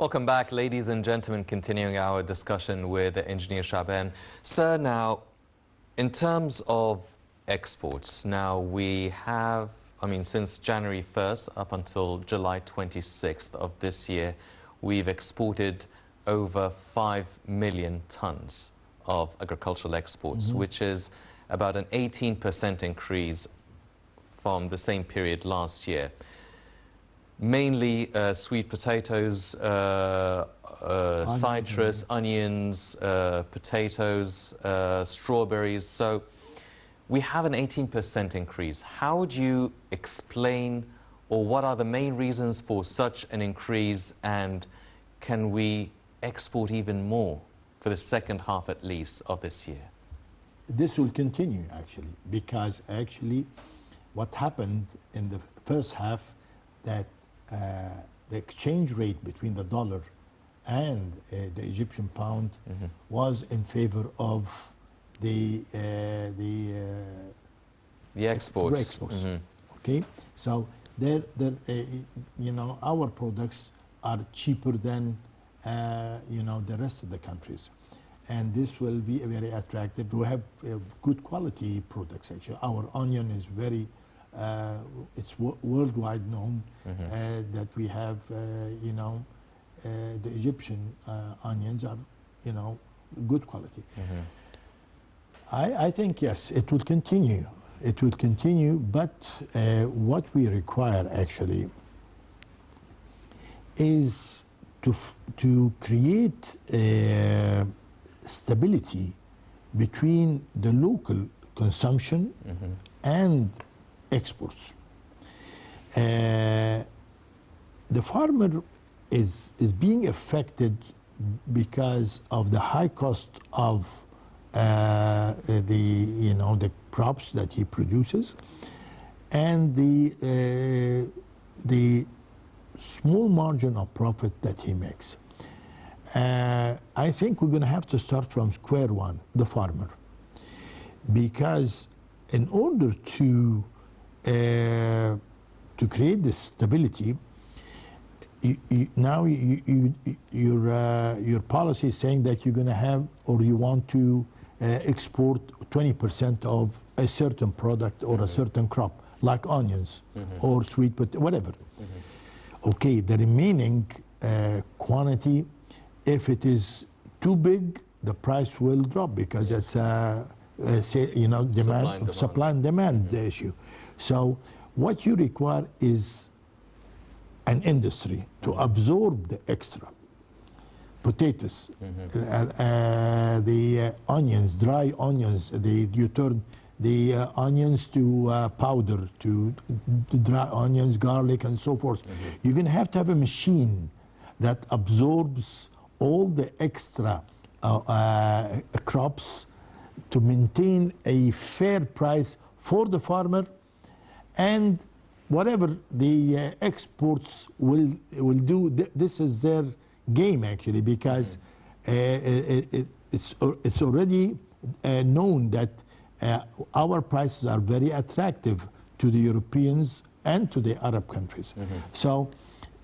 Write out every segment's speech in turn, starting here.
Welcome back, ladies and gentlemen, continuing our discussion with Engineer Shaaban. Sir, now, in terms of exports, now we have, since January 1st up until July 26th of this year, we've exported over 5 million tons of agricultural exports, which is about an 18% increase from the same period last year. Mainly sweet potatoes, citrus, onions, potatoes, strawberries. So we have an 18% increase. How would you explain, or what are the main reasons for such an increase, and can we export even more for the second half at least of this year? This will continue actually, because actually what happened in the first half, that the exchange rate between the dollar and the Egyptian pound was in favor of the exports. Okay, so our products are cheaper than the rest of the countries, and this will be very attractive. We have good quality products actually. Our onion is very it's worldwide known that we have, the Egyptian onions are, good quality. I think, yes, it will continue. It will continue, but what we require actually is to create stability between the local consumption and exports. The farmer is being affected because of the high cost of the crops that he produces, and the small margin of profit that he makes. I think we're going to have to start from square one, the farmer, because in order to create this stability, your policy is saying that you're going to have, or you want to export 20% of a certain product or a certain crop, like onions or sweet potato, whatever. Okay, the remaining quantity, if it is too big, the price will drop, because it's supply and demand issue. So what you require is an industry to absorb the extra potatoes, the onions, dry onions. You turn the onions to powder, to dry onions, garlic, and so forth. You're going to have a machine that absorbs all the extra crops to maintain a fair price for the farmer, and whatever the exports will do. This is their game actually, because it's already known that our prices are very attractive to the Europeans and to the Arab countries. So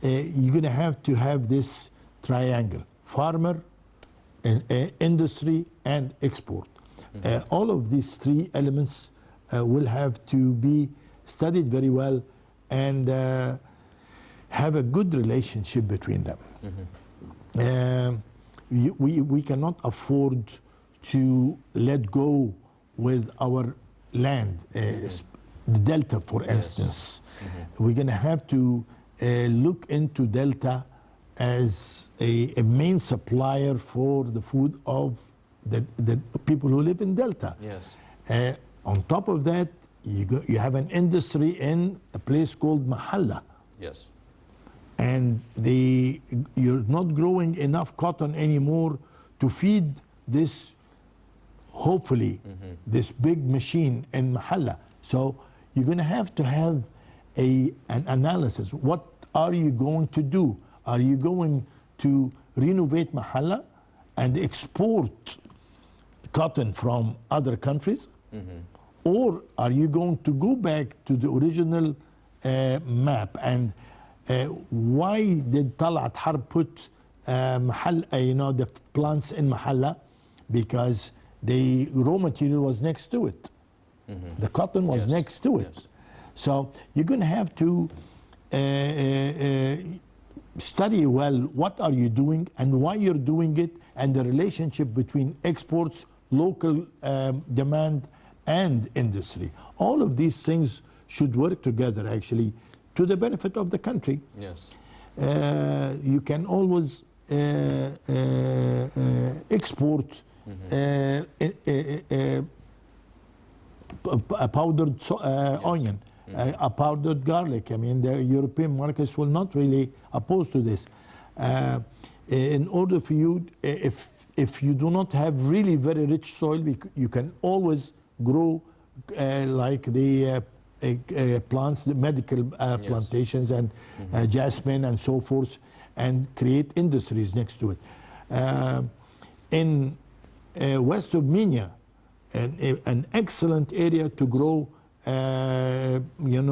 you're going to have this triangle: farmer, industry, and export. All of these three elements will have to be studied very well, and have a good relationship between them. We cannot afford to let go with our land, the Delta, for instance. We're going to have to look into Delta as a main supplier for the food of the people who live in Delta. On top of that, you have an industry in a place called Mahalla. And you're not growing enough cotton anymore to feed this, hopefully, this big machine in Mahalla. So you're going to have an analysis. What are you going to do? Are you going to renovate Mahalla and export cotton from other countries? Or are you going to go back to the original map? And why did Talat Harb put the plants in Mahalla, because the raw material was next to it. The cotton was next to it. So you're going to have to study well what are you doing and why you're doing it, and the relationship between exports, local demand, and industry. All of these things should work together, actually, to the benefit of the country. Yes. You can always export a powdered onion, a powdered garlic. I mean, the European markets will not really oppose to this. In order for you, if you do not have really very rich soil, you can always grow like the plants, the medical plantations, and jasmine and so forth, and create industries next to it. In west of Minya, an excellent area to grow,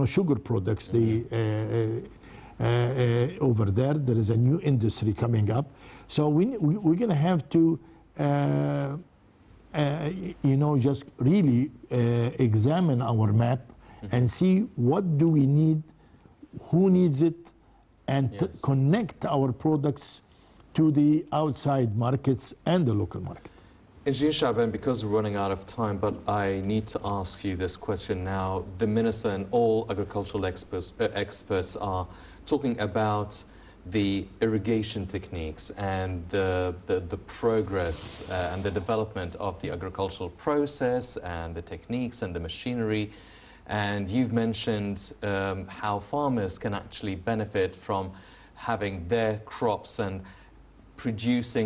sugar products. Over there is a new industry coming up. So we're going to have to, just really examine our map and see what do we need, who needs it, and connect our products to the outside markets and the local market. Engineer Shaaban, because we're running out of time, but I need to ask you this question now. The Minister and all agricultural experts are talking about the irrigation techniques and the progress and the development of the agricultural process and the techniques and the machinery. And you've mentioned how farmers can actually benefit from having their crops and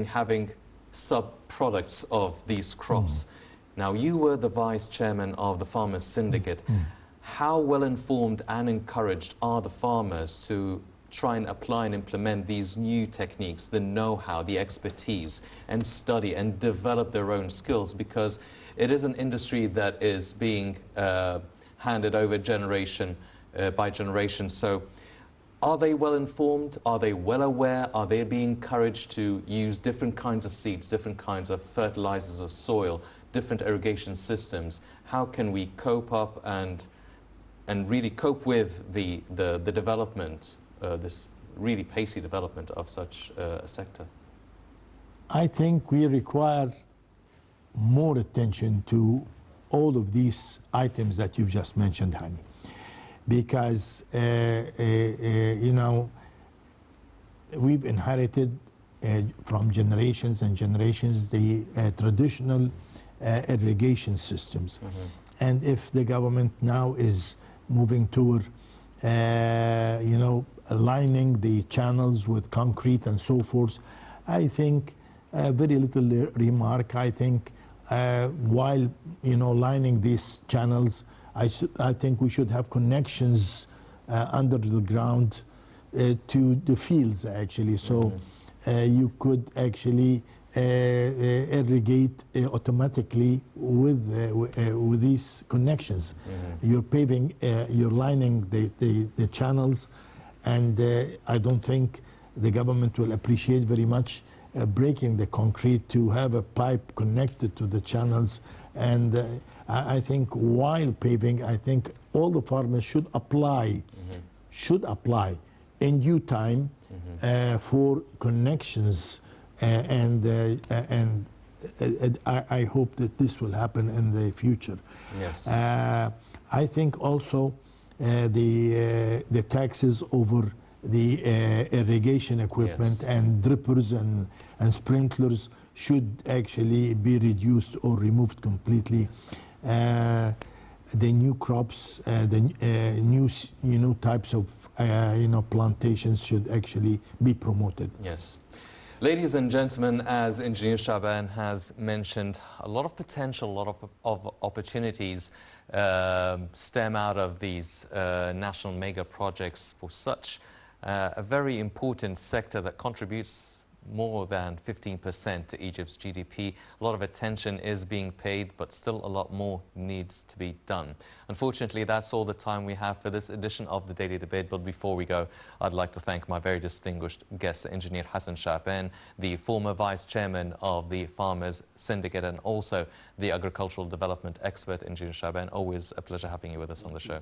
having sub-products of these crops. Now, you were the vice chairman of the Farmers Syndicate. How well informed and encouraged are the farmers to try and apply and implement these new techniques, the know-how, the expertise, and study and develop their own skills? Because it is an industry that is being handed over generation by generation. So are they well informed? Are they well aware? Are they being encouraged to use different kinds of seeds, different kinds of fertilizers of soil, different irrigation systems? How can we cope up and really cope with the development, this really pacey development of such a sector? I think we require more attention to all of these items that you've just mentioned, Hani. Because, we've inherited from generations and generations the traditional irrigation systems. And if the government now is moving toward, aligning the channels with concrete and so forth, I think very little remark. I think while, lining these channels, I think we should have connections under the ground to the fields, actually. So you could actually irrigate automatically with these connections. You're paving, you're lining the channels, and I don't think the government will appreciate very much breaking the concrete to have a pipe connected to the channels. And I think while paving, I think all the farmers should apply in due time for connections, and I hope that this will happen in the future. Yes. I think also the taxes over the irrigation equipment and drippers and sprinklers should actually be reduced or removed completely. The new crops, the new types of plantations should actually be promoted. Yes. Ladies and gentlemen, as Engineer Shaaban has mentioned, a lot of potential, a lot of opportunities stem out of these national mega projects for such a very important sector that contributes more than 15% to Egypt's GDP. A lot of attention is being paid, but still a lot more needs to be done. Unfortunately, that's all the time we have for this edition of the Daily Debate. But before we go, I'd like to thank my very distinguished guest, Engineer Hassan Shaaban, the former Vice Chairman of the Farmers Syndicate, and also the agricultural development expert, Engineer Shaaban. Always a pleasure having you with us on the show.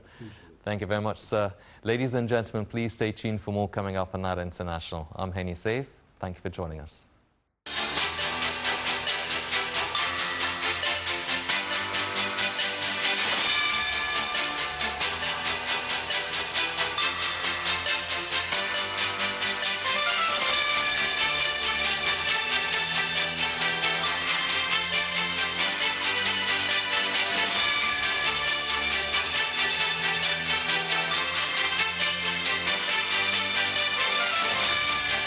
Thank you very much, sir. Ladies and gentlemen, please stay tuned for more coming up on Nada International. I'm Hani Saif. Thank you for joining us.